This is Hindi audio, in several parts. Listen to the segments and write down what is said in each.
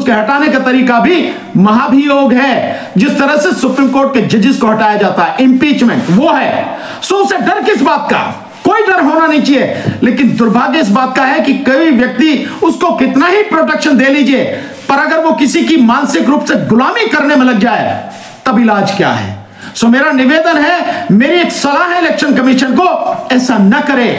उसके हटाने का तरीका भी महाभियोग है। जिस तरह से सुप्रीम कोर्ट के जजेस को हटाया जाता है, इंपीचमेंट वो है। सो उसे डर किस बात का? कोई डर होना नहीं चाहिए। लेकिन दुर्भाग्य इस बात का है कि कोई व्यक्ति उसको कितना ही प्रोटेक्शन दे लीजिए, पर अगर वो किसी की मानसिक रूप से गुलामी करने में लग जाए तब इलाज क्या है? सो मेरा निवेदन है, मेरी एक सलाह है इलेक्शन कमीशन को, ऐसा न करे।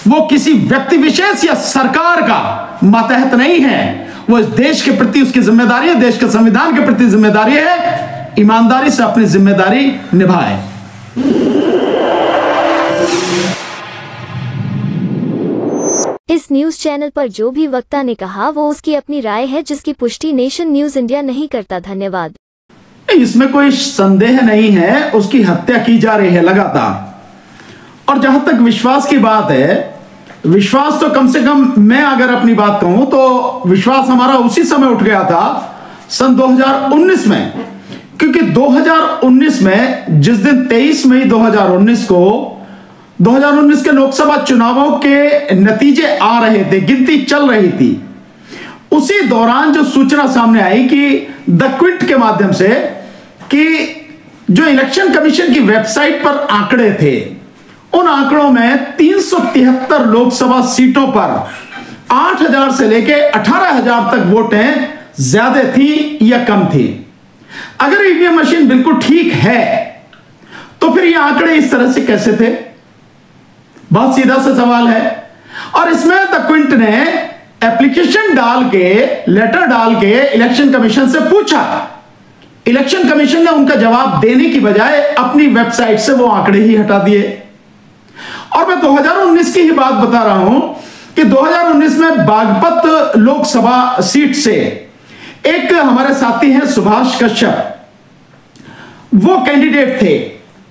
वो किसी व्यक्ति विशेष या सरकार का मातहत नहीं है। वो इस देश के प्रति उसकी जिम्मेदारी है, देश के संविधान के प्रति जिम्मेदारी है। ईमानदारी से अपनी जिम्मेदारी निभाए। इस न्यूज चैनल पर जो भी वक्ता ने कहा वो उसकी अपनी राय है, जिसकी पुष्टि नेशन न्यूज इंडिया नहीं करता। धन्यवाद। इसमें कोई संदेह नहीं है, उसकी हत्या की जा रही है लगातार। और जहां तक विश्वास की बात है, विश्वास तो कम से कम मैं अगर अपनी बात कहूं तो विश्वास हमारा उसी समय उठ गया था सन 2019 में। क्योंकि 2019 में जिस दिन 23 मई 2019 को 2019 के लोकसभा चुनावों के नतीजे आ रहे थे, गिनती चल रही थी, उसी दौरान जो सूचना सामने आई कि द क्विंट के माध्यम से कि जो इलेक्शन कमीशन की वेबसाइट पर आंकड़े थे, उन आंकड़ों में 373 लोकसभा सीटों पर 8,000 से लेकर 18,000 तक वोटें ज्यादा थी या कम थी। अगर ईवीएम मशीन बिल्कुल ठीक है तो फिर ये आंकड़े इस तरह से कैसे थे? बहुत सीधा सा सवाल है। और इसमें द क्विंट ने एप्लीकेशन डाल के, लेटर डाल के इलेक्शन कमीशन से पूछा। इलेक्शन कमीशन ने उनका जवाब देने की बजाय अपनी वेबसाइट से वो आंकड़े ही हटा दिए। और मैं 2019 की ही बात बता रहा हूं कि 2019 में बागपत लोकसभा सीट से एक हमारे साथी हैं सुभाष कश्यप, वो कैंडिडेट थे,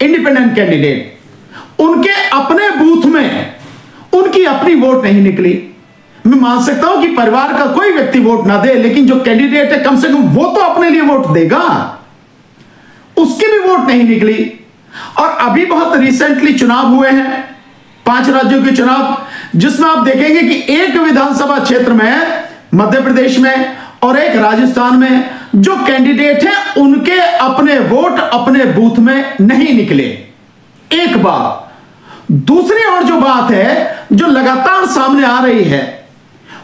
इंडिपेंडेंट कैंडिडेट। उनके अपने बूथ में उनकी अपनी वोट नहीं निकली। मैं मान सकता हूं कि परिवार का कोई व्यक्ति वोट ना दे, लेकिन जो कैंडिडेट है कम से कम वो तो अपने लिए वोट देगा। उसकी भी वोट नहीं निकली। और अभी बहुत रिसेंटली चुनाव हुए हैं, 5 राज्यों के चुनाव, जिसमें आप देखेंगे कि एक विधानसभा क्षेत्र में मध्य प्रदेश में और एक राजस्थान में जो कैंडिडेट हैं उनके अपने वोट अपने बूथ में नहीं निकले। एक बात। दूसरी और जो बात है जो लगातार सामने आ रही है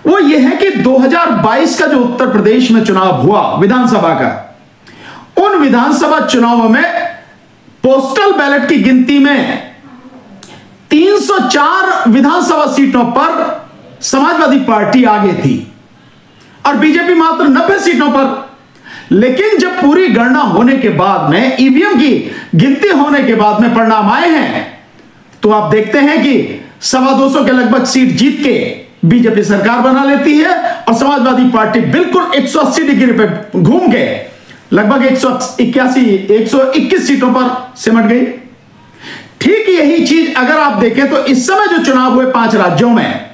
वो ये है कि 2022 का जो उत्तर प्रदेश में चुनाव हुआ विधानसभा का, उन विधानसभा चुनावों में पोस्टल बैलेट की गिनती में 304 विधानसभा सीटों पर समाजवादी पार्टी आगे थी और बीजेपी मात्र 90 सीटों पर। लेकिन जब पूरी गणना होने के बाद में, ईवीएम की गिनती होने के बाद में परिणाम आए हैं, तो आप देखते हैं कि 225 के लगभग सीट जीत के बीजेपी सरकार बना लेती है और समाजवादी पार्टी बिल्कुल 180 डिग्री पे घूम के लगभग 121 सीटों पर सिमट गई। ठीक यही चीज अगर आप देखें तो इस समय जो चुनाव हुए 5 राज्यों में,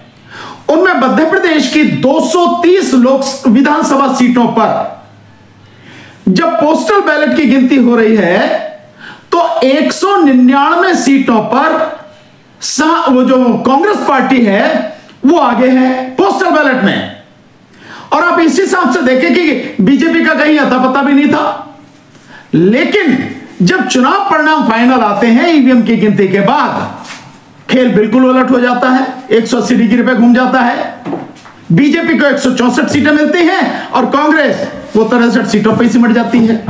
उनमें मध्य प्रदेश की 230 लोक विधानसभा सीटों पर जब पोस्टल बैलेट की गिनती हो रही है तो 199 सीटों पर वो जो कांग्रेस पार्टी है वो आगे है पोस्टल बैलेट में। और आप इस हिसाब से देखें कि बीजेपी का कहीं अता पता भी नहीं था। लेकिन जब चुनाव परिणाम फाइनल आते हैं ईवीएम की गिनती के बाद, खेल बिल्कुल उलट हो जाता है, 180 डिग्री पे घूम जाता है। बीजेपी को 164 सीटें मिलती हैं और कांग्रेस वो 63 सीटों पर सिमट जाती है।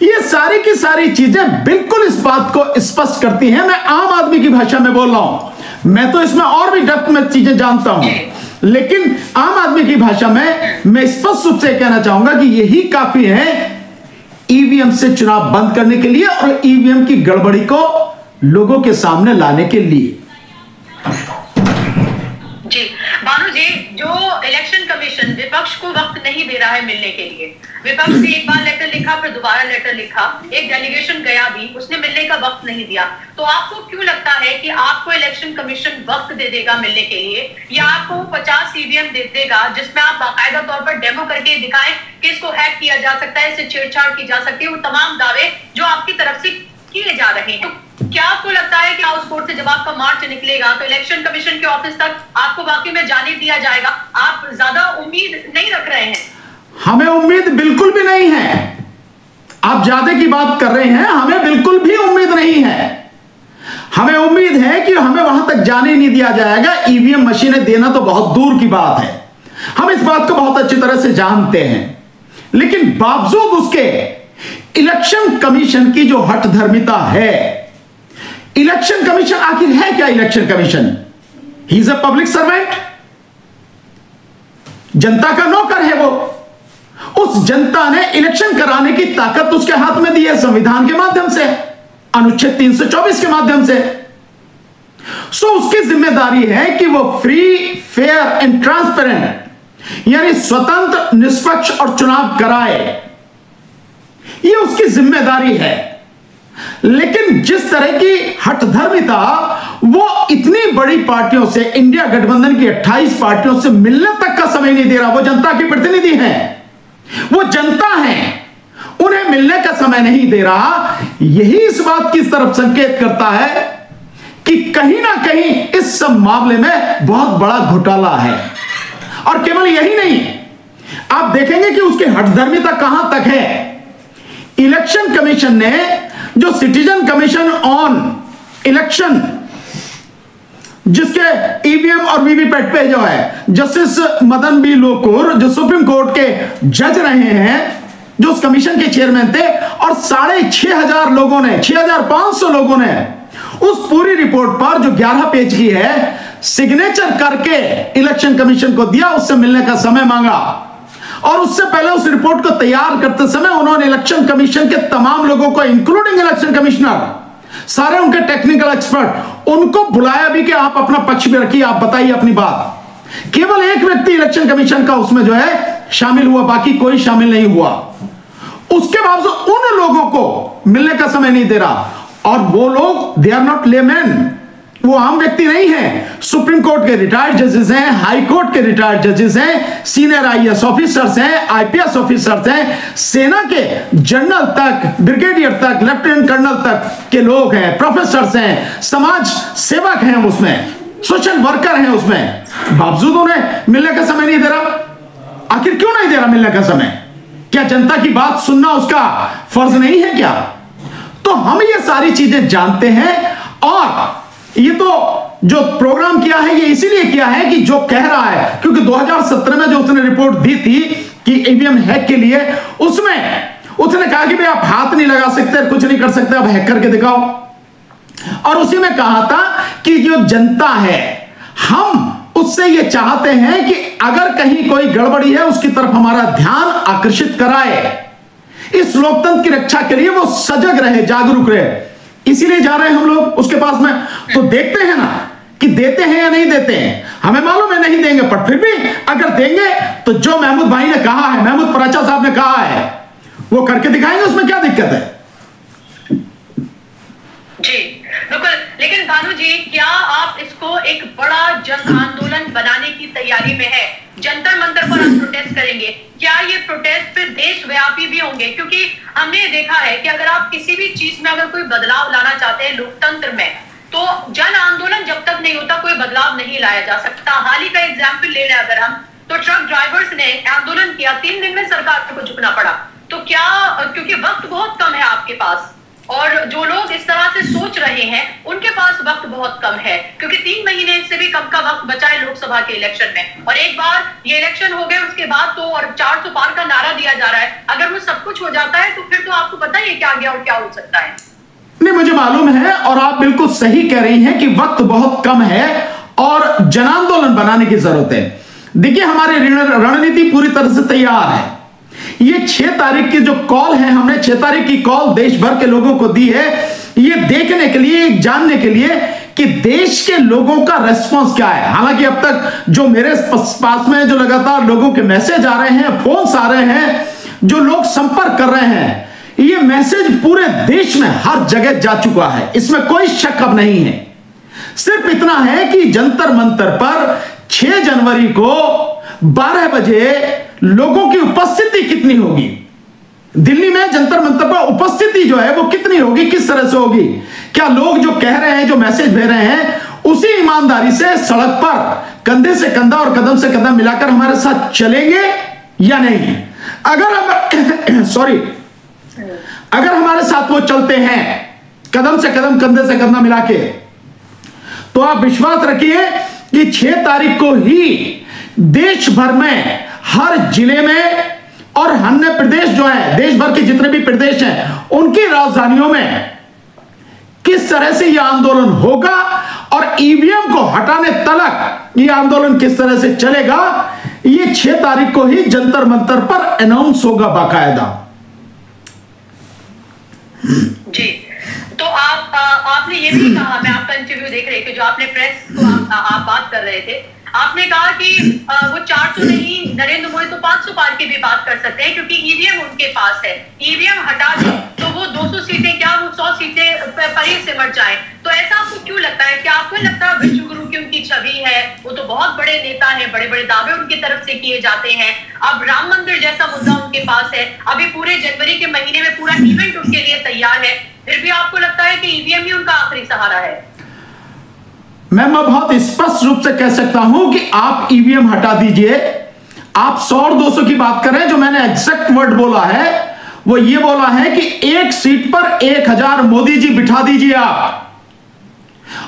ये सारी की सारी चीजें बिल्कुल इस बात को स्पष्ट करती हैं। मैं आम आदमी की भाषा में बोल रहा हूं, मैं तो इसमें और भी डेप्थ में चीजें जानता हूं, लेकिन आम आदमी की भाषा में मैं स्पष्ट रूप से कहना चाहूंगा कि यही काफी है ईवीएम से चुनाव बंद करने के लिए और ईवीएम की गड़बड़ी को लोगों के सामने लाने के लिए। जी भानु जी, जो इलेक्शन कमीशन विपक्ष को वक्त नहीं दे रहा है मिलने के लिए, विपक्ष ने एक बार लेटर लिखा, फिर दोबारा लेटर लिखा, एक डेलीगेशन गया भी, उसने मिलने का वक्त नहीं दिया, तो आपको क्यों लगता है कि आपको इलेक्शन कमीशन वक्त दे देगा मिलने के लिए, या आपको 50 ईवीएम दे देगा जिसमें आप बाकायदा तौर पर डेमो करके दिखाएं कि इसको हैक किया जा सकता है, इससे छेड़छाड़ की जा सकती है, वो तमाम दावे जो आपकी तरफ से किए जा रहे हैं? क्या आपको लगता है कि हाउस कोर्ट से जब आपका मार्च निकलेगा तो इलेक्शन कमीशन के ऑफिस तक आपको वाकई में जाने दिया जाएगा? आप ज्यादा उम्मीद नहीं रख रहे हैं? हमें उम्मीद बिल्कुल भी नहीं है। आप ज्यादा की बात कर रहे हैं, हमें बिल्कुल भी उम्मीद नहीं है। हमें उम्मीद है कि हमें वहां तक जाने नहीं दिया जाएगा। ईवीएम मशीनें देना तो बहुत दूर की बात है, हम इस बात को बहुत अच्छी तरह से जानते हैं। लेकिन बावजूद उसके इलेक्शन कमीशन की जो हठधर्मिता है, इलेक्शन कमीशन आखिर है क्या? Election commission he is a public servant, जनता का नौकर है वो। उस जनता ने इलेक्शन कराने की ताकत उसके हाथ में दी है संविधान के माध्यम से, अनुच्छेद 324 के माध्यम से। सो उसकी जिम्मेदारी है कि वो फ्री, फेयर एंड ट्रांसपेरेंट यानी स्वतंत्र, निष्पक्ष और चुनाव कराए, ये उसकी जिम्मेदारी है। लेकिन जिस तरह की हठधर्मिता वो इतनी बड़ी पार्टियों से, इंडिया गठबंधन की 28 पार्टियों से मिलने तक का समय नहीं दे रहा। वो जनता की प्रतिनिधि हैं, वो जनता है, उन्हें मिलने का समय नहीं दे रहा। यही इस बात की तरफ संकेत करता है कि कहीं ना कहीं इस सब मामले में बहुत बड़ा घोटाला है। और केवल यही नहीं, आप देखेंगे कि उसकी हठधर्मिता कहां तक है। इलेक्शन कमीशन ने जो सिटीजन कमीशन ऑन इलेक्शन, जिसके ईवीएम और वीवीपैट पे जो है जस्टिस मदन बी लोकुर जो सुप्रीम कोर्ट के जज रहे हैं, जो उस कमीशन के चेयरमैन थे, और 6,500 लोगों ने, 6,500 लोगों ने उस पूरी रिपोर्ट पर जो 11 पेज की है सिग्नेचर करके इलेक्शन कमीशन को दिया, उससे मिलने का समय मांगा। और उससे पहले उस रिपोर्ट को तैयार करते समय उन्होंने इलेक्शन कमीशन के तमाम लोगों को, इंक्लूडिंग इलेक्शन कमिश्नर, सारे उनके टेक्निकल एक्सपर्ट, उनको बुलाया भी कि आप अपना पक्ष में रखिए, आप बताइए अपनी बात। केवल एक व्यक्ति इलेक्शन कमीशन का उसमें जो है शामिल हुआ, बाकी कोई शामिल नहीं हुआ। उसके बावजूद उन लोगों को मिलने का समय नहीं दे रहा। और वो लोग, दे आर नॉट लेमैन, वो आम व्यक्ति नहीं है। सुप्रीम कोर्ट के रिटायर्ड जजेस हैं, हाई कोर्ट के रिटायर्ड जजेस हैं, सीनियर आईएएस ऑफिसर्स हैं, आईपीएस ऑफिसर्स हैं, सेना के जनरल तक, ब्रिगेडियर तक, लेफ्टिनेंट कर्नल तक के लोग हैं, प्रोफेसर्स हैं, समाज सेवक हैं, उसमें सोशल वर्कर हैं उसमें। बावजूद उन्हें मिलने का समय नहीं दे रहा। आखिर क्यों नहीं दे रहा मिलने का समय? क्या जनता की बात सुनना उसका फर्ज नहीं है क्या? तो हम ये सारी चीजें जानते हैं। और ये तो जो प्रोग्राम किया है ये इसीलिए किया है कि जो कह रहा है, क्योंकि 2017 में जो उसने रिपोर्ट दी थी कि ईवीएम हैक के लिए, उसमें उसने कहा कि भाई आप हाथ नहीं लगा सकते, कुछ नहीं कर सकते, आप हैक करके दिखाओ। और उसी में कहा था कि जो जनता है, हम उससे ये चाहते हैं कि अगर कहीं कोई गड़बड़ी है उसकी तरफ हमारा ध्यान आकर्षित कराए, इस लोकतंत्र की रक्षा के लिए वो सजग रहे, जागरूक रहे। इसीलिए जा रहे हैं हम लोग उसके पास में। तो देखते हैं ना कि देते हैं या नहीं देते हैं। हमें मालूम है नहीं देंगे, पर फिर भी अगर देंगे तो जो महमूद भाई ने कहा है, महमूद पराचा साहब ने कहा है, वो करके दिखाएंगे। उसमें क्या दिक्कत है? जी बिल्कुल। लेकिन भानु जी, क्या आप इसको एक बड़ा जन आंदोलन बनाने की तैयारी में है? जंतर मंतर पर आप प्रोटेस्ट करेंगे, क्या ये प्रोटेस्ट फिर देशव्यापी भी होंगे? क्योंकि हमने देखा है कि अगर आप किसी भी चीज में अगर कोई बदलाव लाना चाहते हैं लोकतंत्र में, तो जन आंदोलन जब तक नहीं होता कोई बदलाव नहीं लाया जा सकता। हाल ही का एग्जाम्पल ले रहे हैं अगर हम, तो ट्रक ड्राइवर्स ने आंदोलन किया, 3 दिन में सरकार को झुकना पड़ा। तो क्या, क्योंकि वक्त बहुत कम है आपके पास, और जो लोग इस तरह से सोच रहे हैं उनके पास वक्त बहुत कम है, क्योंकि 3 महीने से भी कम का वक्त बचा है लोकसभा के इलेक्शन में। और एक बार ये इलेक्शन हो गए उसके बाद तो और 400 पार का नारा दिया जा रहा है। अगर वो सब कुछ हो जाता है तो फिर तो आपको पता ही है क्या गया और क्या हो सकता है। नहीं, मुझे मालूम है और आप बिल्कुल सही कह रही हैं कि वक्त बहुत कम है और जन आंदोलन बनाने की जरूरत है। देखिए, हमारी रणनीति पूरी तरह से तैयार है। ये 6 तारीख की जो कॉल है, हमने 6 तारीख की कॉल देश भर के लोगों को दी है, ये देखने के लिए, जानने के लिए कि देश के लोगों का रेस्पॉन्स क्या है। हालांकि अब तक जो मेरे पास में जो लगातार लोगों के मैसेज आ रहे हैं, फोन्स आ रहे हैं, जो लोग संपर्क कर रहे हैं, ये मैसेज पूरे देश में हर जगह जा चुका है, इसमें कोई शक अब नहीं है। सिर्फ इतना है कि जंतर मंतर पर 6 जनवरी को 12 बजे लोगों की उपस्थिति कितनी होगी, दिल्ली में जंतर मंतर पर उपस्थिति जो है वो कितनी होगी, किस तरह से होगी, क्या लोग जो कह रहे हैं, जो मैसेज भेज रहे हैं, उसी ईमानदारी से सड़क पर कंधे से कंधा और कदम से कदम मिलाकर हमारे साथ चलेंगे या नहीं। अगर हम सॉरी अगर हमारे साथ वो चलते हैं कदम से कदम, कंधे से कंधा मिला के, तो आप विश्वास रखिए कि 6 तारीख को ही देश भर में हर जिले में और अन्य प्रदेश जो है, देश भर के जितने भी प्रदेश हैं उनकी राजधानियों में किस तरह से यह आंदोलन होगा और ईवीएम को हटाने तक यह आंदोलन किस तरह से चलेगा, यह 6 तारीख को ही जंतर मंतर पर अनाउंस होगा बाकायदा। जी, तो आपने ये भी कहा, मैं आपका इंटरव्यू देख रही थी जो आपने प्रेस को आप बात कर रहे थे, आपने कहा कि वो 400 नहीं, नरेंद्र मोदी तो 500 पार की भी बात कर सकते हैं क्योंकि ईवीएम उनके पास है। ईवीएम हटा दो तो वो 200 सीटें क्या वो 100 सीटें पर ही सिमट जाए। तो ऐसा आपको क्यों लगता है? क्या आपको लगता है विश्व गुरु की उनकी छवि है, वो तो बहुत बड़े नेता हैं, बड़े बड़े दावे उनकी तरफ से किए जाते हैं। अब राम मंदिर जैसा मुद्दा उनके पास है, अभी पूरे जनवरी के महीने में पूरा इवेंट उनके लिए तैयार है, फिर भी आपको लगता है कि ईवीएम ही उनका आखिरी सहारा है? मैं बहुत स्पष्ट रूप से कह सकता हूं कि आप ईवीएम हटा दीजिए। आप 100 और 200 की बात करें, जो मैंने एग्जैक्ट वर्ड बोला है वो ये बोला है कि 1 सीट पर 1000 मोदी जी बिठा दीजिए आप,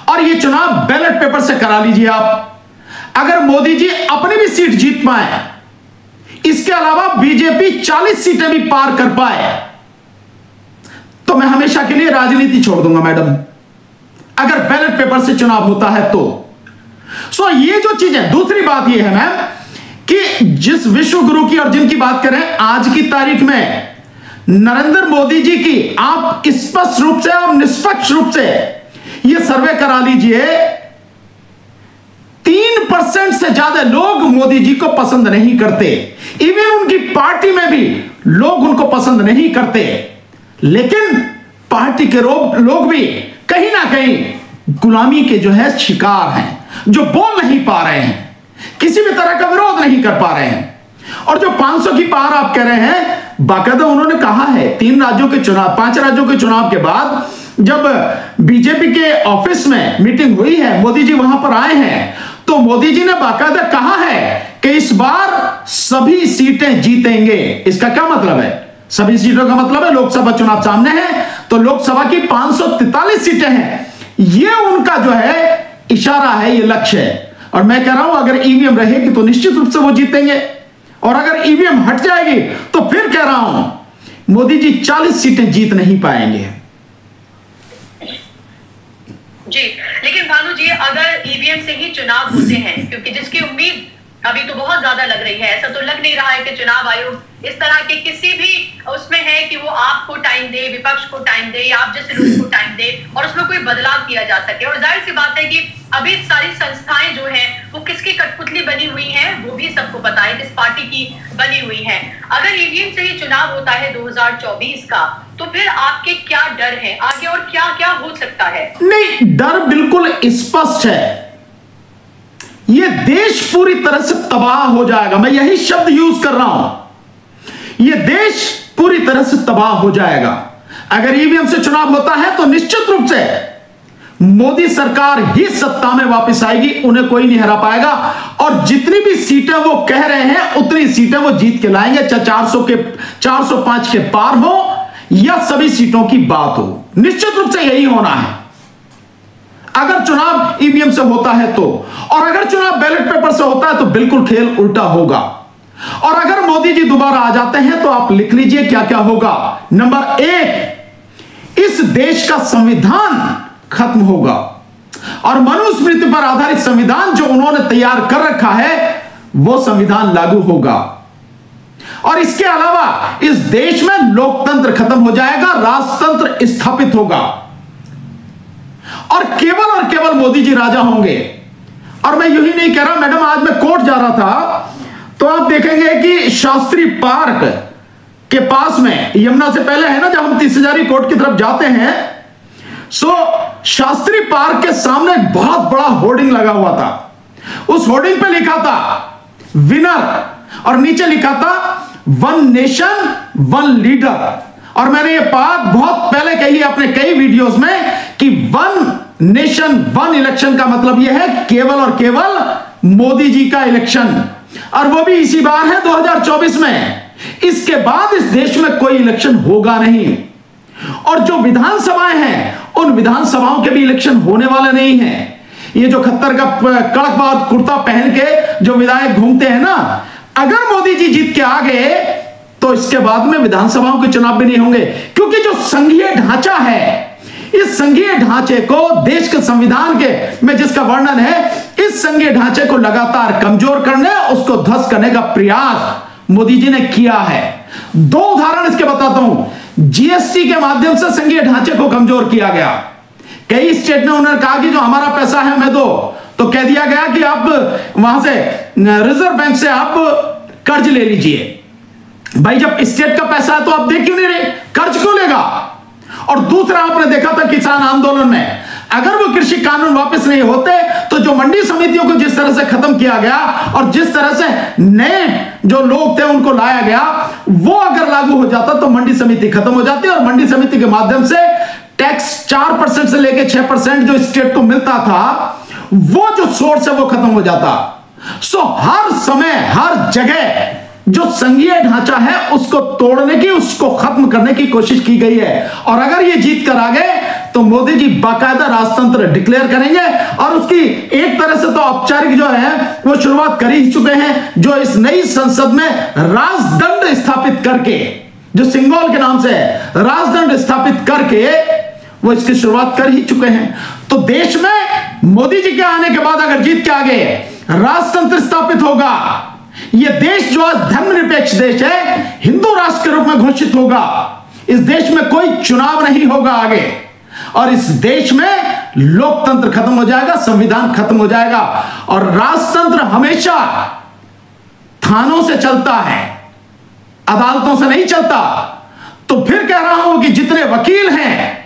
और ये चुनाव बैलेट पेपर से करा लीजिए आप। अगर मोदी जी अपनी भी सीट जीत पाए, इसके अलावा बीजेपी 40 सीटें भी पार कर पाए, तो मैं हमेशा के लिए राजनीति छोड़ दूंगा मैडम, अगर बैलेट पेपर से चुनाव होता है तो। सो ये जो चीज है, दूसरी बात ये है मैम कि जिस विश्व गुरु की और जिनकी बात करें आज की तारीख में, नरेंद्र मोदी जी की आप स्पष्ट रूप से और निष्पक्ष रूप से ये सर्वे करा लीजिए, 3% से ज्यादा लोग मोदी जी को पसंद नहीं करते। इवन उनकी पार्टी में भी लोग उनको पसंद नहीं करते, लेकिन पार्टी के लोग भी कहीं ना कहीं गुलामी के जो है शिकार हैं, जो बोल नहीं पा रहे हैं, किसी भी तरह का विरोध नहीं कर पा रहे हैं। और जो 500 की पार आप कह रहे हैं, बाकायदा उन्होंने कहा है 5 राज्यों के चुनाव के बाद जब बीजेपी के ऑफिस में मीटिंग हुई है, मोदी जी वहां पर आए हैं, तो मोदी जी ने बाकायदा कहा है कि इस बार सभी सीटें जीतेंगे। इसका क्या मतलब है? सभी सीटों का मतलब है लोकसभा चुनाव सामने है, तो लोकसभा की 543 सीटें हैं। ये उनका जो है इशारा है, ये लक्ष्य है। और मैं कह रहा हूं अगर ईवीएम रहेगी तो निश्चित रूप से वो जीतेंगे, और अगर ईवीएम हट जाएगी तो फिर कह रहा हूं मोदी जी 40 सीटें जीत नहीं पाएंगे। जी, लेकिन भानु जी अगर ईवीएम से ही चुनाव होते हैं, क्योंकि जिसकी उम्मीद अभी तो बहुत ज्यादा लग रही है, ऐसा तो लग नहीं रहा है कि चुनाव आयोग इस तरह के किसी भी उसमें है कि वो आपको टाइम दे, विपक्ष को टाइम दे या आप जैसे लोगों को टाइम दे और उसमें कोई बदलाव किया जा सके। और जाहिर सी बात है कि अभी सारी संस्थाएं जो हैं वो किसकी कठपुतली बनी हुई हैं वो भी सबको पता है, किस पार्टी की बनी हुई है। अगर ईवीएम से ही चुनाव होता है 2024 का, तो फिर आपके क्या डर है आगे और क्या क्या हो सकता है? नहीं, डर बिल्कुल स्पष्ट है, ये देश पूरी तरह से तबाह हो जाएगा। मैं यही शब्द यूज कर रहा हूं, ये देश पूरी तरह से तबाह हो जाएगा। अगर ईवीएम से चुनाव होता है तो निश्चित रूप से मोदी सरकार ही सत्ता में वापस आएगी, उन्हें कोई नहीं हरा पाएगा। और जितनी भी सीटें वो कह रहे हैं उतनी सीटें वो जीत के लाएंगे, चाहे 405 के पार हो या सभी सीटों की बात हो, निश्चित रूप से यही होना है अगर चुनाव ईवीएम से होता है तो। और अगर चुनाव बैलेट पेपर से होता है तो बिल्कुल खेल उल्टा होगा। और अगर मोदी जी दोबारा आ जाते हैं तो आप लिख लीजिए क्या क्या होगा। नंबर 1, इस देश का संविधान खत्म होगा और मनुस्मृति पर आधारित संविधान जो उन्होंने तैयार कर रखा है वो संविधान लागू होगा। और इसके अलावा इस देश में लोकतंत्र खत्म हो जाएगा, राजतंत्र स्थापित होगा और केवल मोदी जी राजा होंगे। और मैं यही नहीं कह रहा मैडम, आज मैं कोर्ट जा रहा था तो आप देखेंगे कि शास्त्री पार्क के पास में, यमुना से पहले है ना जब हम 30,000 कोर्ट की तरफ जाते हैं, सो शास्त्री पार्क के सामने एक बहुत बड़ा होर्डिंग लगा हुआ था। उस होर्डिंग पे लिखा था विनर और नीचे लिखा था 1 नेशन 1 लीडर। और मैंने ये बात बहुत पहले कही अपने कई वीडियोस में कि 1 नेशन 1 इलेक्शन का मतलब यह है केवल और केवल मोदी जी का इलेक्शन, और वो भी इसी बार है 2024 में। इसके बाद इस देश में कोई इलेक्शन होगा नहीं। और जो विधानसभाएं हैं उन विधानसभाओं के भी इलेक्शन होने वाले नहीं है। ये जो खत्तर का कड़कवाद कुर्ता पहन के जो विधायक घूमते हैं ना, अगर मोदी जी जीत के आ गए तो इसके बाद में विधानसभाओं के चुनाव भी नहीं होंगे, क्योंकि जो संघीय ढांचा है, इस संघीय ढांचे को देश के संविधान के में जिसका वर्णन है, इस संघीय ढांचे को लगातार कमजोर करने, उसको ध्वस्त करने का प्रयास मोदी जी ने किया है। दो उदाहरण इसके बताता हूं। जीएसटी के माध्यम से संघीय ढांचे को कमजोर किया गया। कई स्टेट ने उन्होंने कहा कि जो हमारा पैसा है हमें दो, तो कह दिया गया कि आप वहां से रिजर्व बैंक से आप कर्ज ले लीजिए। भाई जब स्टेट का पैसा है तो आप दे क्यों नहीं रहे, कर्ज क्यों लेगा। और दूसरा आपने देखा था किसान आंदोलन में, अगर वो कृषि कानून वापस नहीं होते तो जो मंडी समितियों को जिस तरह से खत्म किया गया और जिस तरह से नए जो लोग थे उनको लाया गया, वो अगर लागू हो जाता तो मंडी समिति खत्म हो जाती और मंडी समिति के माध्यम से टैक्स 4% से लेकर 6% जो स्टेट को मिलता था, वो जो सोर्स है वो खत्म हो जाता। सो हर समय हर जगह जो संघीय ढांचा है उसको तोड़ने की, उसको खत्म करने की कोशिश की गई है। और अगर ये जीत कर आ गए तो मोदी जी बाकायदा राजतंत्र डिक्लेयर करेंगे और उसकी एक तरह से तो औपचारिक जो है वो शुरुआत कर ही चुके हैं। जो इस नई संसद में राजदंड स्थापित करके, जो सिंगोल के नाम से राजदंड स्थापित करके वो इसकी शुरुआत कर ही चुके हैं। तो देश में मोदी जी के आने के बाद अगर जीत के आ गए, राजतंत्र स्थापित होगा। यह देश जो आज धर्मनिरपेक्ष देश है, हिंदू राष्ट्र के रूप में घोषित होगा। इस देश में कोई चुनाव नहीं होगा आगे, और इस देश में लोकतंत्र खत्म हो जाएगा, संविधान खत्म हो जाएगा। और राजतंत्र हमेशा थानों से चलता है, अदालतों से नहीं चलता। तो फिर कह रहा हूं कि जितने वकील हैं,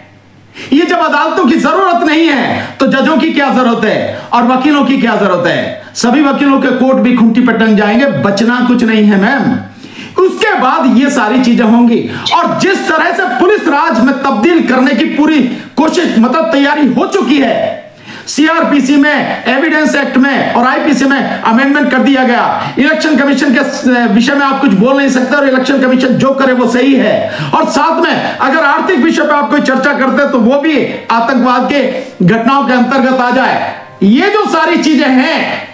ये जब अदालतों की जरूरत नहीं है तो जजों की क्या जरूरत है और वकीलों की क्या जरूरत है। सभी वकीलों के कोर्ट भी खूंटी पर टंग जाएंगे, बचना कुछ नहीं है मैम। उसके बाद ये सारी चीजें होंगी। और जिस तरह से पुलिस राज में तब्दील करने की पूरी कोशिश, मतलब तैयारी हो चुकी है, सीआरपीसी में, एविडेंस एक्ट में और आईपीसी में अमेंडमेंट कर दिया गया। इलेक्शन कमीशन के विषय में आप कुछ बोल नहीं सकते और इलेक्शन कमीशन जो करे वो सही है। और साथ में अगर आर्थिक विषय पर आप कोई चर्चा करते हैं तो वो भी आतंकवाद के घटनाओं के अंतर्गत आ जाए। ये जो सारी चीजें हैं,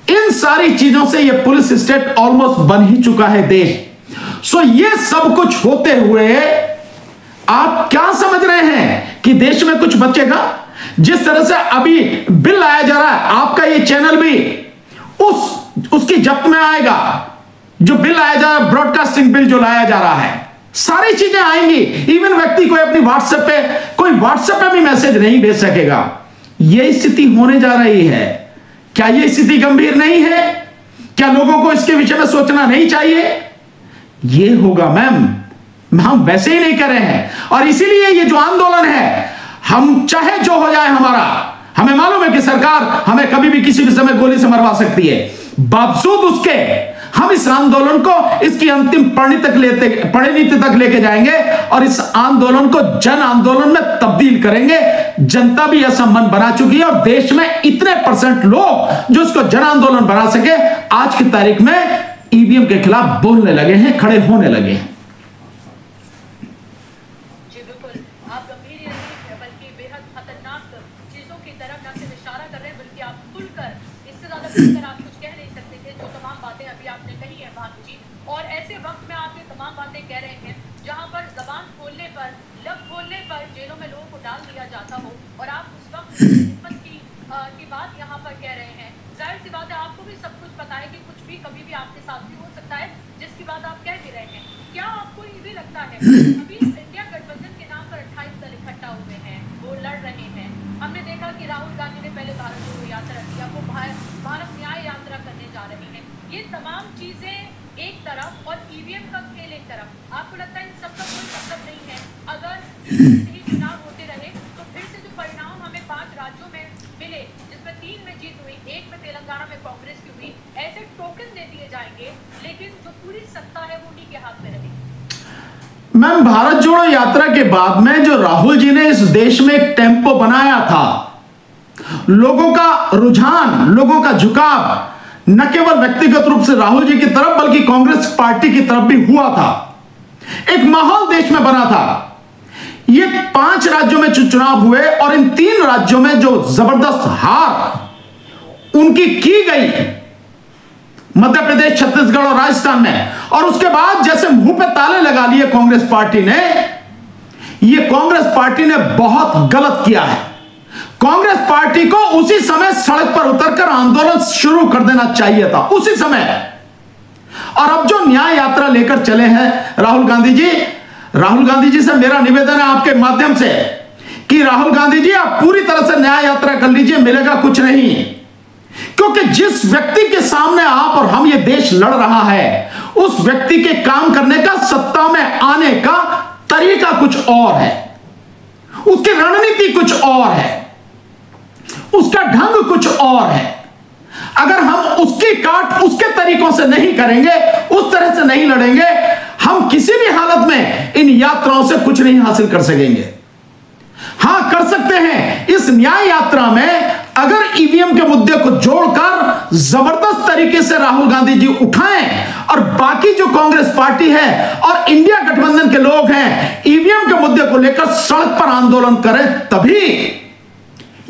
इन सारी चीजों से ये पुलिस स्टेट ऑलमोस्ट बन ही चुका है देश। सो ये सब कुछ होते हुए आप क्या समझ रहे हैं कि देश में कुछ बचेगा? जिस तरह से अभी बिल लाया जा रहा है, आपका ये चैनल भी उसकी जब्त में आएगा। जो बिल लाया जा रहा है, ब्रॉडकास्टिंग बिल जो लाया जा रहा है, सारी चीजें आएंगी। इवन व्यक्ति कोई अपनी व्हाट्सएप पे भी मैसेज नहीं भेज सकेगा। यह स्थिति होने जा रही है। क्या यह स्थिति गंभीर नहीं है? क्या लोगों को इसके विषय में सोचना नहीं चाहिए? यह होगा मैम, हम वैसे ही नहीं कर रहे हैं। और इसीलिए ये जो आंदोलन है, हम चाहे जो हो जाए हमारा, हमें मालूम है कि सरकार हमें कभी भी किसी भी समय गोली से मरवा सकती है, बावजूद उसके हम इस आंदोलन को इसकी अंतिम परिणति तक लेके जाएंगे और इस आंदोलन को जन आंदोलन में तब्दील करेंगे। जनता भी ऐसा मन बना चुकी है और देश में इतने % लोग जो इसको जन आंदोलन बना सके, आज की तारीख में ईवीएम के खिलाफ बोलने लगे हैं, खड़े होने लगे हैं। अगर आप कुछ कह नहीं सकते थे, जो तमाम बातें अभी आपने कही है भानु जी, और ऐसे वक्त में आप ये तमाम बातें कह रहे हैं जहां पर जबान खोलने पर, लब खोलने पर जेलों में लोगों को डाल दिया जाता हो, और आप उस वक्त हिम्मत की बात यहाँ पर कह रहे हैं। जाहिर सी बात है, आपको भी सब कुछ पता है कि कुछ भी कभी भी आपके साथ भी हो सकता है, जिसकी बात आप कह भी रहे हैं। क्या आपको ये भी लगता है अभी इंडिया गठबंधन के नाम पर 28 दल इकट्ठा हुए हैं, वो लड़ रहे हैं? हमने देखा कि राहुल गांधी ने पहले भारत जोड़ो यात्रा किया, वो भारत न्याय यात्रा करने जा रहे हैं। ये तमाम चीजें एक तरफ और ईवीएम का खेल एक तरफ। आपको लगता है इन सबका कोई मतलब नहीं है? अगर ही चुनाव होते रहे तो फिर से जो परिणाम हमें 5 राज्यों में मिले, जिसमें 3 में जीत हुई, 1 में तेलंगाना में कांग्रेस की हुई, ऐसे टोकन दे दिए जाएंगे, लेकिन जो पूरी सत्ता है वो उन्हीं के हाथ में रहेगी। मैम, भारत जोड़ो यात्रा के बाद में जो राहुल जी ने इस देश में एक टेम्पो बनाया था, लोगों का रुझान, लोगों का झुकाव न केवल व्यक्तिगत रूप से राहुल जी की तरफ बल्कि कांग्रेस पार्टी की तरफ भी हुआ था। एक माहौल देश में बना था। ये 5 राज्यों में चुनाव हुए और इन 3 राज्यों में जो जबरदस्त हार उनकी की गई, मध्य प्रदेश, छत्तीसगढ़ और राजस्थान में, और उसके बाद जैसे मुंह पे ताले लगा लिए कांग्रेस पार्टी ने, ये कांग्रेस पार्टी ने बहुत गलत किया है। कांग्रेस पार्टी को उसी समय सड़क पर उतरकर आंदोलन शुरू कर देना चाहिए था, उसी समय। और अब जो न्याय यात्रा लेकर चले हैं राहुल गांधी जी से मेरा निवेदन है आपके माध्यम से कि राहुल गांधी जी आप पूरी तरह से न्याय यात्रा कर लीजिए, मिलेगा कुछ नहीं। क्योंकि जिस व्यक्ति के सामने आप और हम ये देश लड़ रहा है, उस व्यक्ति के काम करने का, सत्ता में आने का तरीका कुछ और है, उसकी रणनीति कुछ और है, उसका ढंग कुछ और है। अगर हम उसकी काट उसके तरीकों से नहीं करेंगे, उस तरह से नहीं लड़ेंगे, हम किसी भी हालत में इन यात्राओं से कुछ नहीं हासिल कर सकेंगे। हां, कर सकते हैं इस न्याय यात्रा में अगर ईवीएम के मुद्दे को जोड़कर जबरदस्त तरीके से राहुल गांधी जी उठाएं और बाकी जो कांग्रेस पार्टी है और इंडिया गठबंधन के लोग हैं ईवीएम के मुद्दे को लेकर सड़क पर आंदोलन करें, तभी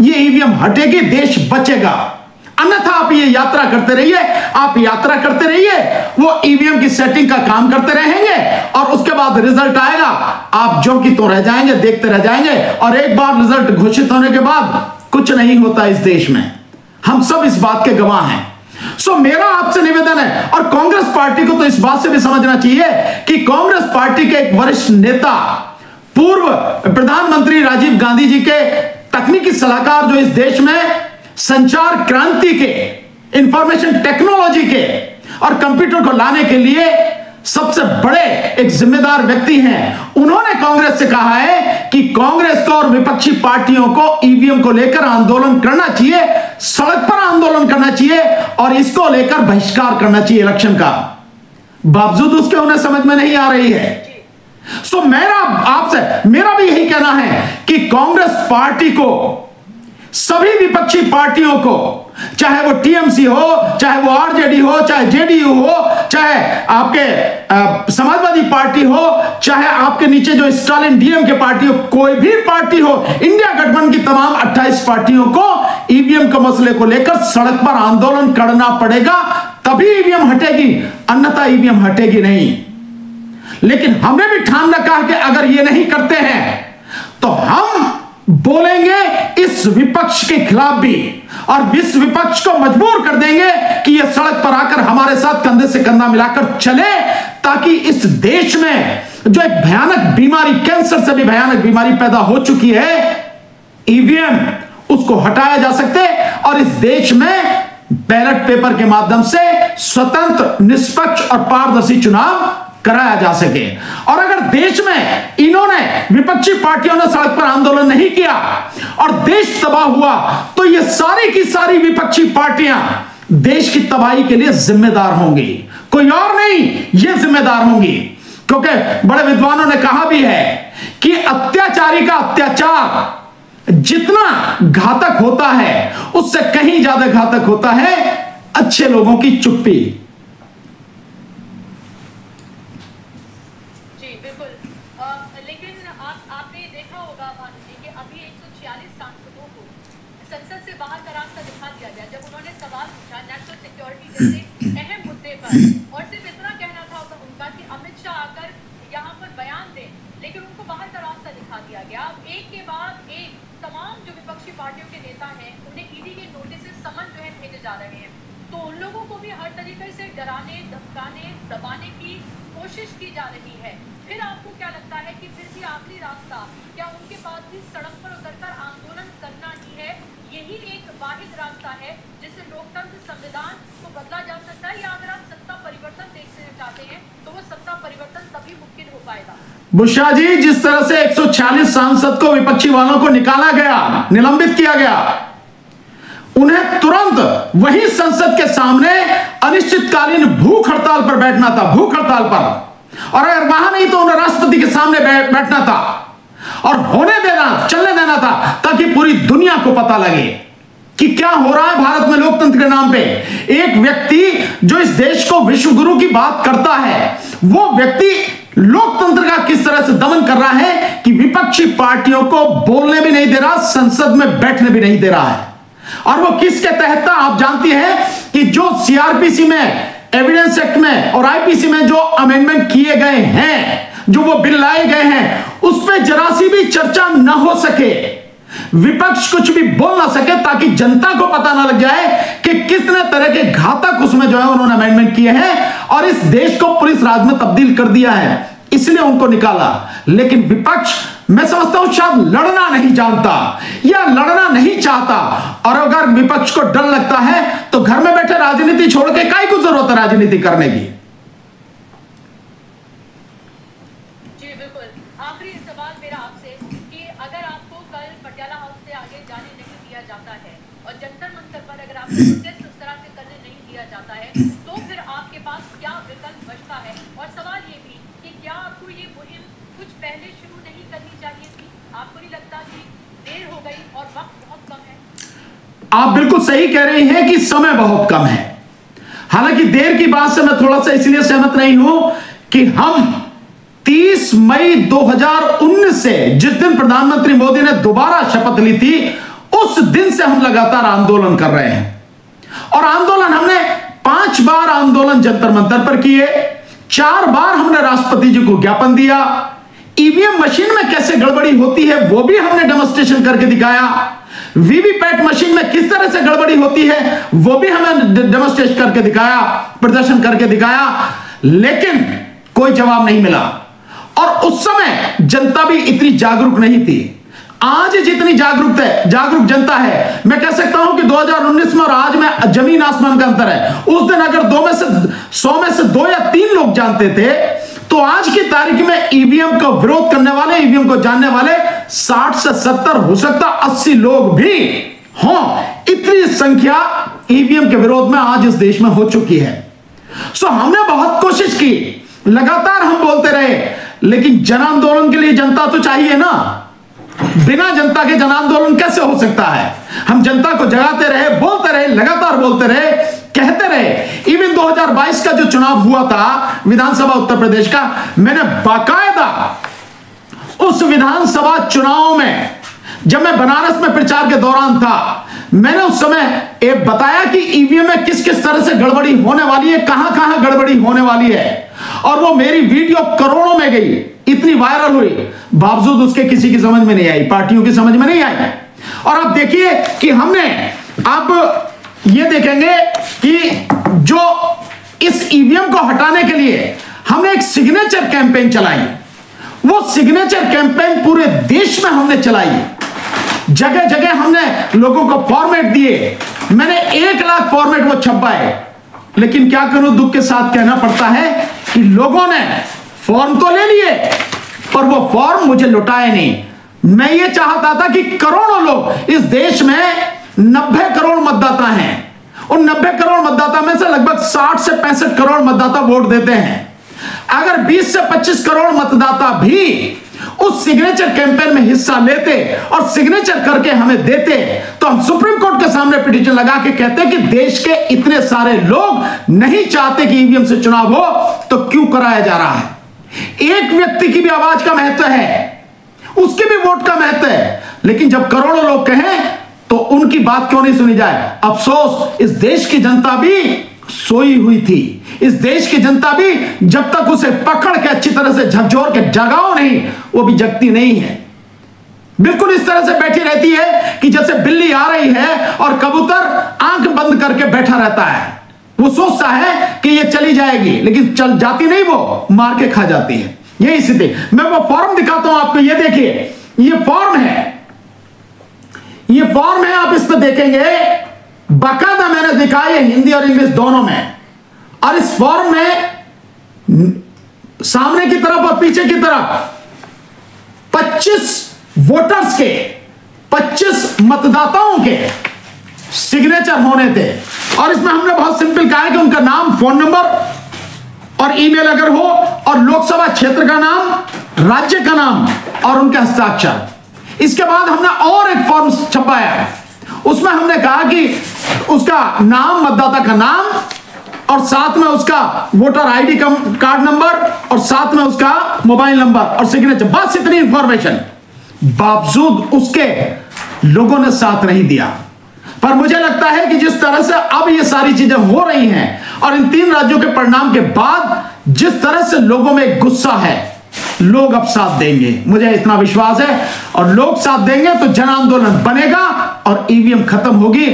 ये ईवीएम हटेगी, देश बचेगा। अन्यथा आप ये यात्रा करते रहिए, आप यात्रा करते रहिए, वो ईवीएम की सेटिंग का काम करते रहेंगे और उसके बाद रिजल्ट आएगा, आप जो की तो रह जाएंगे, देखते रह जाएंगे। और एक बार रिजल्ट घोषित होने के बाद कुछ नहीं होता इस देश में, हम सब इस बात के गवाह हैं। सो मेरा आपसे निवेदन है, और कांग्रेस पार्टी को तो इस बात से भी समझना चाहिए कि कांग्रेस पार्टी के एक वरिष्ठ नेता, पूर्व प्रधानमंत्री राजीव गांधी जी के तकनीकी सलाहकार, जो इस देश में संचार क्रांति के, इंफॉर्मेशन टेक्नोलॉजी के और कंप्यूटर को लाने के लिए सबसे बड़े एक जिम्मेदार व्यक्ति हैं, उन्होंने कांग्रेस से कहा है कि कांग्रेस को और विपक्षी पार्टियों को ईवीएम को लेकर आंदोलन करना चाहिए, सड़क पर आंदोलन करना चाहिए और इसको लेकर बहिष्कार करना चाहिए इलेक्शन का। बावजूद उसके उन्हें समझ में नहीं आ रही है। सो मेरा भी यही कहना है कि कांग्रेस पार्टी को, सभी विपक्षी पार्टियों को, चाहे वो टीएमसी हो, चाहे वो आरजेडी हो, चाहे जेडीयू हो, चाहे आपके समाजवादी पार्टी हो, चाहे आपके नीचे जो स्टालिन डीएम के पार्टी हो, कोई भी पार्टी हो, इंडिया गठबंधन की तमाम 28 पार्टियों को ईवीएम के मसले को लेकर सड़क पर आंदोलन करना पड़ेगा, तभी ईवीएम हटेगी, अन्यथा ईवीएम हटेगी नहीं। लेकिन हमने भी ठान रखा है कि अगर ये नहीं करते हैं तो हम बोलेंगे इस विपक्ष के खिलाफ भी, और इस विपक्ष को मजबूर कर देंगे कि ये सड़क पर आकर हमारे साथ कंधे से कंधा मिलाकर चले, ताकि इस देश में जो एक भयानक बीमारी, कैंसर से भी भयानक बीमारी पैदा हो चुकी है, ईवीएम, उसको हटाया जा सकते और इस देश में बैलेट पेपर के माध्यम से स्वतंत्र, निष्पक्ष और पारदर्शी चुनाव कराया जा सके। और अगर देश में इन्होंने, विपक्षी पार्टियों ने सड़क पर आंदोलन नहीं किया और देश तबाह हुआ, तो ये सारी की सारी विपक्षी पार्टियां देश की तबाही के लिए जिम्मेदार होंगी, कोई और नहीं, ये जिम्मेदार होंगी। क्योंकि बड़े विद्वानों ने कहा भी है कि अत्याचारी का अत्याचार जितना घातक होता है, उससे कहीं ज्यादा घातक होता है अच्छे लोगों की चुप्पी। अहम मुद्दे पर, और सिर्फ इतना कहना था उनका कि अमित शाह आकर यहाँ पर बयान दें, लेकिन उनको बाहर का रास्ता दिखा दिया गया। अब एक के बाद एक तमाम जो विपक्षी पार्टियों के नेता हैं, उन्हें ईडी के नोटिस, समन जो है भेजे जा रहे हैं, तो उन लोगों को भी हर तरीके से डराने, धमकाने, दबाने की कोशिश की जा रही है। फिर आपको क्या लगता है कि फिर भी आखिरी रास्ता क्या उनके पास भी सड़क पर उतरकर आंदोलन करना ही है? यही एक वाहिद रास्ता है जिससे लोकतंत्र, संविधान को बदला जा सकता है, या अगर आप सत्ता परिवर्तन देखना चाहते हैं तो वो सत्ता परिवर्तन तभी मुमकिन हो पाएगा। बुशा जी, जिस तरह से 146 सांसद को, विपक्षी वालों को निकाला गया, निलंबित किया गया, उन्हें तुरंत वही संसद के सामने अनिश्चितकालीन भूख हड़ताल पर बैठना था, भूख हड़ताल पर, और अगर वहां नहीं तो उन्हें राष्ट्रपति के सामने बैठना था और होने देना, चलने देना था, ताकि पूरी दुनिया को पता लगे कि क्या हो रहा है भारत में लोकतंत्र के नाम पे। एक व्यक्ति जो इस देश को विश्व गुरु की बात करता है, वो व्यक्ति लोकतंत्र का किस तरह से दमन कर रहा है कि विपक्षी पार्टियों को बोलने भी नहीं दे रहा, संसद में बैठने भी नहीं दे रहा है। और वो किसके तहत था आप जानती हैं कि जो सीआरपीसी में, एविडेंस एक्ट में और आईपीसी में जो अमेंडमेंट किए गए हैं, जो वो बिल लाए गए हैं, उस पर जरा सी भी चर्चा ना हो सके, विपक्ष कुछ भी बोल ना सके, ताकि जनता को पता ना लग जाए कि कितने तरह के घातक उसमें जो है उन्होंने अमेंडमेंट किए हैं और इस देश को पुलिस राज में तब्दील कर दिया है, इसलिए उनको निकाला। लेकिन विपक्ष, मैं समझता हूं, शायद लड़ना नहीं जानता या लड़ना नहीं चाहता। और अगर विपक्ष को डर लगता है तो घर में बैठे राजनीति छोड़ के काहे को जरूरत है राजनीति करने की। जी बिल्कुल, आखिरी सवाल मेरा आपसे कि अगर आपको कल पटियाला हाउस से आगे जाने नहीं दिया जाता है और जंतर मंतर पर अगर आपको प्रोटेस्ट उस तरह से करने नहीं दिया जाता है, तो फिर आपके पास क्या विकल्प बचता है? और सवाल ये भी कि क्या आपको ये मुहिम कुछ पहले शुरू नहीं करनी चाहिए थी? आपको नहीं लगता कि देर हो गई और वक्त बहुत कम है? आप बिल्कुल सही कह रही हैं कि समय बहुत कम है। हालांकि देर की बात से मैं थोड़ा सा इसलिए सहमत नहीं हूं कि हम 30 मई 2019 से, जिस दिन प्रधानमंत्री मोदी ने दोबारा शपथ ली थी, उस दिन से हम लगातार आंदोलन कर रहे हैं। और आंदोलन हमने 5 बार आंदोलन जंतर मंतर पर किए, 4 बार हमने राष्ट्रपति जी को ज्ञापन दिया। ईवीएम मशीन में कैसे गड़बड़ी होती है वो भी हमने डेमोन्स्ट्रेशन करके दिखाया। वीवीपैट मशीन में किस तरह से गड़बड़ी होती है वो भी हमें डेमोन्स्ट्रेट करके दिखाया, प्रदर्शन करके दिखाया, लेकिन कोई जवाब नहीं मिला। और उस समय जनता भी इतनी जागरूक नहीं थी। आज जितनी जागरूक जनता है, मैं कह सकता हूं कि 2019 में और आज में जमीन आसमान का अंतर है। उस दिन अगर 100 में से 2 या 3 लोग जानते थे, तो आज की तारीख में ईवीएम का विरोध करने वाले, ईवीएम को जानने वाले 60 से 70, हो सकता 80 लोग भी हों। इतनी संख्या ईवीएम के विरोध में आज इस देश में हो चुकी है। सो हमने बहुत कोशिश की, लगातार हम बोलते रहे, लेकिन जन आंदोलन के लिए जनता तो चाहिए ना। बिना जनता के जन आंदोलन कैसे हो सकता है? हम जनता को जगाते रहे, बोलते रहे, लगातार बोलते रहे, कहते रहे। इवन 2022 का जो चुनाव हुआ था विधानसभा उत्तर प्रदेश का, मैंने बाकायदा उस विधानसभा चुनाव में, जब मैं बनारस में प्रचार के दौरान था, मैंने उस समय एक बताया कि ईवीएम में किस किस तरह से गड़बड़ी होने वाली है, कहां कहां गड़बड़ी होने वाली है। और वो मेरी वीडियो करोड़ों में गई, इतनी वायरल हुई, बावजूद उसके किसी की समझ में नहीं आई, पार्टियों की समझ में नहीं आई। और अब देखिए कि हमने, आप ये देखेंगे कि जो इस ईवीएम को हटाने के लिए हमने एक सिग्नेचर कैंपेन चलाई। वो सिग्नेचर कैंपेन पूरे देश में हमने चलाई, जगह जगह हमने लोगों को फॉर्मेट दिए। मैंने 1 लाख फॉर्मेट वो छपवाए, लेकिन क्या करूं, दुख के साथ कहना पड़ता है कि लोगों ने फॉर्म तो ले लिए पर वो फॉर्म मुझे लौटाए नहीं। मैं ये चाहता था कि करोड़ों लोग इस देश में, 90 करोड़ मतदाता हैं, उन 90 करोड़ मतदाता में से लगभग 60 से 65 करोड़ मतदाता वोट देते हैं। अगर 20 से 25 करोड़ मतदाता भी उस सिग्नेचर कैंपेन में हिस्सा लेते और सिग्नेचर करके हमें देते, तो हम सुप्रीम कोर्ट के सामने पिटीशन लगा के कहते कि देश के इतने सारे लोग नहीं चाहते कि ईवीएम से चुनाव हो, तो क्यों कराया जा रहा है। एक व्यक्ति की भी आवाज का महत्व है, उसके भी वोट का महत्व है, लेकिन जब करोड़ों लोग कहें तो उनकी बात क्यों नहीं सुनी जाए। अफसोस, इस देश की जनता भी सोई हुई थी। इस देश की जनता भी जब तक उसे पकड़ के अच्छी तरह से झकझोर के जगाओ नहीं, वो भी जगती नहीं है। बिल्कुल इस तरह से बैठी रहती है कि जैसे बिल्ली आ रही है और कबूतर आंख बंद करके बैठा रहता है। वो सोचता है कि ये चली जाएगी, लेकिन चल जाती नहीं, वो मार के खा जाती है। यही स्थिति। मैं वो फॉर्म दिखाता हूं आपको, ये देखिए, ये फॉर्म है, ये फॉर्म है। आप इसमें देखेंगे बाकायदा मैंने दिखाया हिंदी और इंग्लिश दोनों में। और इस फॉर्म में सामने की तरफ और पीछे की तरफ 25 वोटर्स के, 25 मतदाताओं के सिग्नेचर होने थे। और इसमें हमने बहुत सिंपल कहा है कि उनका नाम, फोन नंबर और ईमेल अगर हो, और लोकसभा क्षेत्र का नाम, राज्य का नाम और उनके हस्ताक्षर। इसके बाद हमने और एक फॉर्म छपाया, उसमें हमने कहा कि उसका नाम, मतदाता का नाम, और साथ में उसका वोटर आईडी कार्ड नंबर, और साथ में उसका मोबाइल नंबर और सिग्नेचर, बस इतनी इंफॉर्मेशन। बावजूद उसके लोगों ने साथ नहीं दिया। पर मुझे लगता है कि जिस तरह से अब ये सारी चीजें हो रही हैं और इन 3 राज्यों के परिणाम के बाद जिस तरह से लोगों में गुस्सा है, लोग अब साथ देंगे, मुझे इतना विश्वास है। और लोग साथ देंगे तो जन आंदोलन बनेगा और ईवीएम खत्म होगी।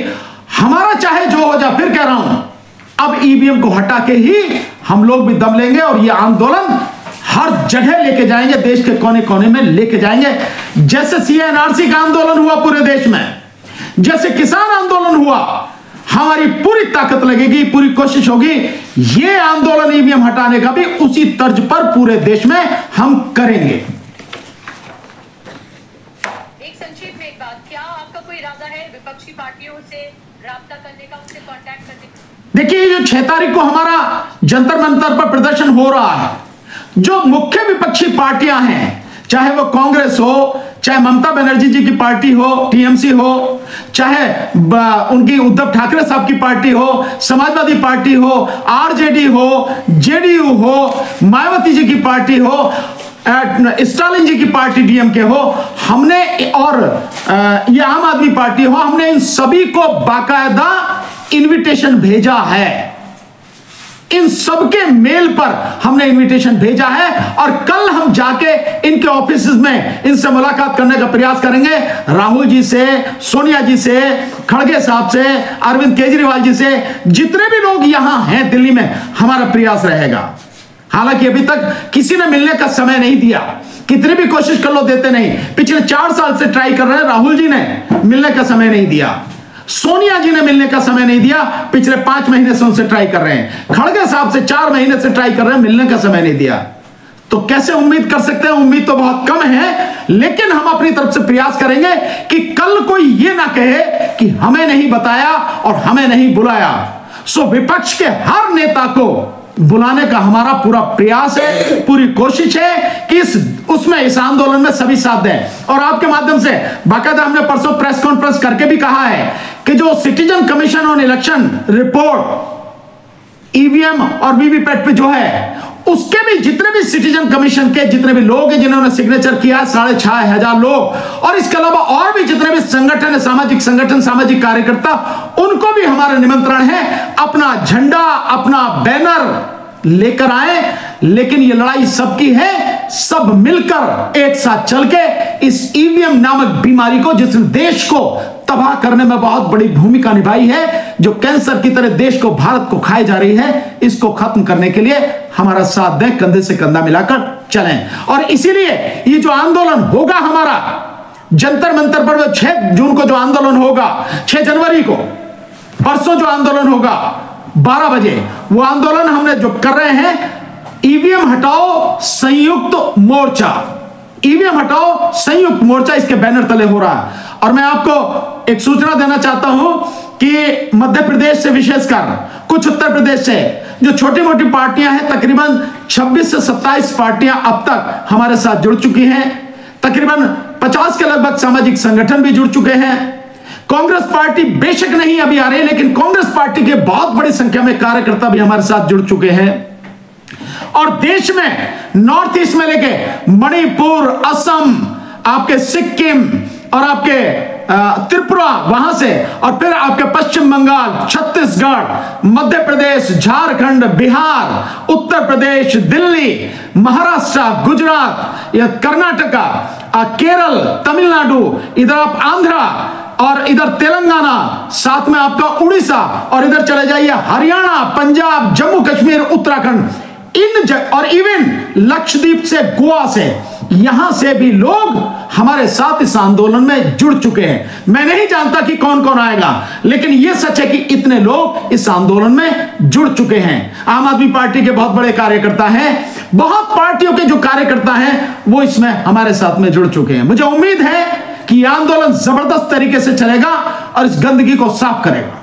हमारा चाहे जो हो जाए, फिर कह रहा हूं, अब ईवीएम को हटा के ही हम लोग भी दम लेंगे और यह आंदोलन हर जगह लेके जाएंगे, देश के कोने कोने में लेके जाएंगे। जैसे सीएनआरसी का आंदोलन हुआ पूरे देश में, जैसे किसान आंदोलन हुआ, हमारी पूरी ताकत लगेगी, पूरी कोशिश होगी ये आंदोलन ईवीएम हटाने का भी उसी तर्ज पर पूरे देश में हम करेंगे। एक संक्षेप में एक बात, क्या आपका कोई इरादा है विपक्षी पार्टियों से राब्ता करने का, उनसे कांटेक्ट करने का? देखिए, जो 6 तारीख को हमारा जंतर मंतर पर प्रदर्शन हो रहा है, जो मुख्य विपक्षी पार्टियां हैं, चाहे वो कांग्रेस हो, चाहे ममता बनर्जी जी की पार्टी हो, टीएमसी हो, चाहे उनकी उद्धव ठाकरे साहब की पार्टी हो, समाजवादी पार्टी हो, आरजेडी हो, जेडीयू हो, मायावती जी की पार्टी हो, स्टालिन जी की पार्टी डीएमके हो, हमने, और ये आम आदमी पार्टी हो, हमने इन सभी को बाकायदा इनविटेशन भेजा है। इन सबके मेल पर हमने इनविटेशन भेजा है और कल हम जाके इनके ऑफिस में इनसे मुलाकात करने का प्रयास करेंगे। राहुल जी से, सोनिया जी से, खड़गे साहब से, अरविंद केजरीवाल जी से, जितने भी लोग यहां हैं दिल्ली में, हमारा प्रयास रहेगा। हालांकि अभी तक किसी ने मिलने का समय नहीं दिया, कितनी भी कोशिश कर लो देते नहीं। पिछले 4 साल से ट्राई कर रहे हैं, राहुल जी ने मिलने का समय नहीं दिया, सोनिया जी ने मिलने का समय नहीं दिया, पिछले 5 महीने से उनसे ट्राई कर रहे हैं, खड़गे साहब से 4 महीने से ट्राई कर रहे हैं, मिलने का समय नहीं दिया। तो कैसे उम्मीद कर सकते हैं? उम्मीद तो बहुत कम है, लेकिन हम अपनी तरफ से प्रयास करेंगे कि कल कोई ये ना कहे कि हमें नहीं बताया और हमें नहीं बुलाया। सो विपक्ष के हर नेता को बुलाने का हमारा पूरा प्रयास है, पूरी कोशिश है कि इस आंदोलन में सभी साथ दें। और आपके माध्यम से बाकायदा हमने परसों प्रेस कॉन्फ्रेंस करके भी कहा है कि जो citizen commission on election report EVM और वीवीपैट पे जो है, उसके भी जितने भी सिटीजन कमीशन के जितने भी लोग हैं जिन्होंने सिग्नेचर किया, 6,500 लोग, और इसके अलावा और भी जितने भी संगठन है, सामाजिक संगठन, सामाजिक कार्यकर्ता, उनको भी हमारा निमंत्रण है, अपना झंडा, अपना बैनर लेकर आए। लेकिन ये लड़ाई सबकी है, सब मिलकर एक साथ चल के इस ईवीएम नामक बीमारी को, जिसने देश को तबाह करने में बहुत बड़ी भूमिका निभाई है, जो कैंसर की तरह देश को, भारत को खाई जा रही है, इसको खत्म करने के लिए हमारा साथ दें, कंधे से कंधा मिलाकर चलें। और इसीलिए ये जो आंदोलन होगा हमारा जंतर मंतर पर, 6 जून को जो आंदोलन होगा, 6 जनवरी को, परसों जो आंदोलन होगा 12 बजे, वो आंदोलन हमने जो कर रहे हैं, ईवीएम हटाओ संयुक्त मोर्चा, ईवीएम हटाओ संयुक्त मोर्चा, इसके बैनर तले हो रहा है। और मैं आपको एक सूचना देना चाहता हूं कि मध्य प्रदेश से, विशेषकर कुछ उत्तर प्रदेश से जो छोटी मोटी पार्टियां हैं, तकरीबन 26 से 27 पार्टियां अब तक हमारे साथ जुड़ चुकी हैं। तकरीबन 50 के लगभग सामाजिक संगठन भी जुड़ चुके हैं। कांग्रेस पार्टी बेशक नहीं अभी आ रही, लेकिन कांग्रेस पार्टी के बहुत बड़ी संख्या में कार्यकर्ता भी हमारे साथ जुड़ चुके हैं। और देश में नॉर्थ ईस्ट में लेके मणिपुर, असम, आपके सिक्किम और आपके त्रिपुरा, वहां से, और फिर आपके पश्चिम बंगाल, छत्तीसगढ़, मध्य प्रदेश, झारखंड, बिहार, उत्तर प्रदेश, दिल्ली, महाराष्ट्र, गुजरात, या कर्नाटका, केरल, तमिलनाडु, इधर आप आंध्रा, और इधर तेलंगाना, साथ में आपका उड़ीसा, और इधर चले जाइए हरियाणा, पंजाब, जम्मू कश्मीर, उत्तराखंड, और इवन लक्षद्वीप से, गोवा से, यहां से भी लोग हमारे साथ इस आंदोलन में जुड़ चुके हैं। मैं नहीं जानता कि कौन कौन आएगा, लेकिन यह सच है कि इतने लोग इस आंदोलन में जुड़ चुके हैं। आम आदमी पार्टी के बहुत बड़े कार्यकर्ता हैं, बहुत पार्टियों के जो कार्यकर्ता हैं वो इसमें हमारे साथ में जुड़ चुके हैं। मुझे उम्मीद है कि यह आंदोलन जबरदस्त तरीके से चलेगा और इस गंदगी को साफ करेगा।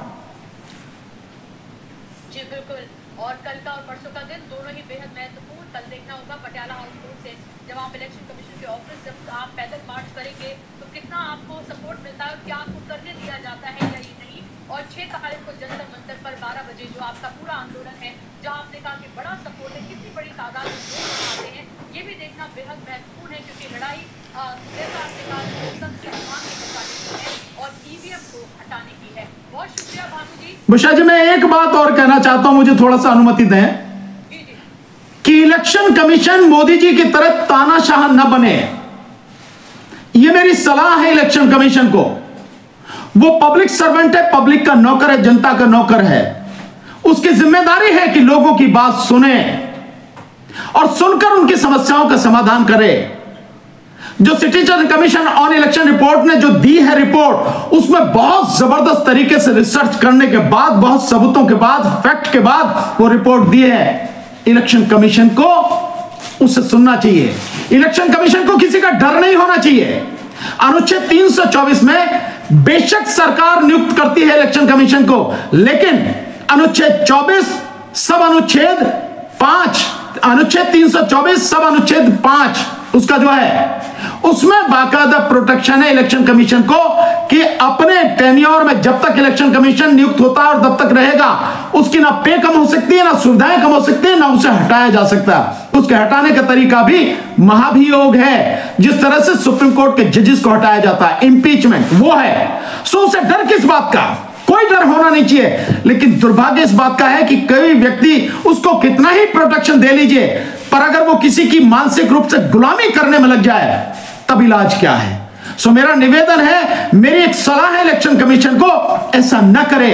जी बिल्कुल, और कल का और परसों का दिन दोनों ही बेहद महत्वपूर्ण। कल देखना होगा पटियाला हाउस कोर्ट से जब आप इलेक्शन कमीशन के ऑफिस, जब आप पैदल मार्च करेंगे तो कितना आपको सपोर्ट मिलता है और क्या आपको करने दिया जाता है या नहीं। और 6 तारीख को जंतर मंतर पर 12 बजे जो आपका पूरा आंदोलन है, जहां आपने कहा कि बड़ा सपोर्ट है, कितनी बड़ी तादाद में लोग आते हैं, ये भी देखना बेहद महत्वपूर्ण है, क्योंकि लड़ाई जैसा आपने कहा लोकतंत्र के निर्माण को बचाने की है और ईवीएम को हटाने की है। बहुत शुक्रिया भानु जी। बुशा जी, मैं एक बात और कहना चाहता हूं, मुझे थोड़ा सा अनुमति दें कि इलेक्शन कमीशन मोदी जी की तरह तानाशाह न बने। यह मेरी सलाह है इलेक्शन कमीशन को। वो पब्लिक सर्वेंट है, पब्लिक का नौकर है, जनता का नौकर है। उसकी जिम्मेदारी है कि लोगों की बात सुने और सुनकर उनकी समस्याओं का समाधान करे। जो citizen commission on election report ने जो दी है रिपोर्ट, उसमें बहुत जबरदस्त तरीके से रिसर्च करने के बाद, बहुत सबूतों के बाद, फैक्ट के बाद वो रिपोर्ट दी है। इलेक्शन कमीशन को उसे सुनना चाहिए। इलेक्शन कमीशन को किसी का डर नहीं होना चाहिए। अनुच्छेद 324 में बेशक सरकार नियुक्त करती है इलेक्शन कमीशन को, लेकिन अनुच्छेद 24 सब अनुच्छेद 5, अनुच्छेद 324 सब अनुच्छेद 5 उसका जो है, उसमें बाकायदा प्रोटेक्शन है इलेक्शन कमीशन को कि अपने टेन्योर में जब तक इलेक्शन कमीशन नियुक्त होता है और तब तक रहेगा, उसकी ना पे कम हो सकती है, ना सुविधाएं कम हो सकती है, ना उसे हटाया जा सकता। उसके हटाने का तरीका भी महाभियोग है। जिस तरह से सुप्रीम कोर्ट के जजेस को हटाया जाता है, इंपीचमेंट, वो है। सो उसे डर किस बात का? कोई डर होना नहीं चाहिए। लेकिन दुर्भाग्य इस बात का है कि कोई व्यक्ति उसको कितना ही प्रोटेक्शन दे लीजिए, पर अगर वो किसी की मानसिक रूप से गुलामी करने में लग जाए, तब इलाज क्या है? सो मेरा निवेदन है, मेरी एक सलाह है इलेक्शन कमीशन को, ऐसा न करे।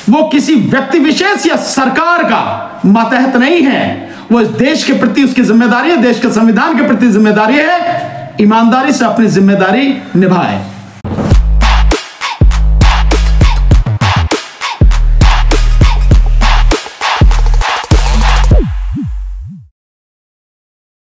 वो किसी व्यक्ति विशेष या सरकार का मातहत नहीं है। वो इस देश के प्रति उसकी जिम्मेदारी है, देश के संविधान के प्रति जिम्मेदारी है। ईमानदारी से अपनी जिम्मेदारी निभाए।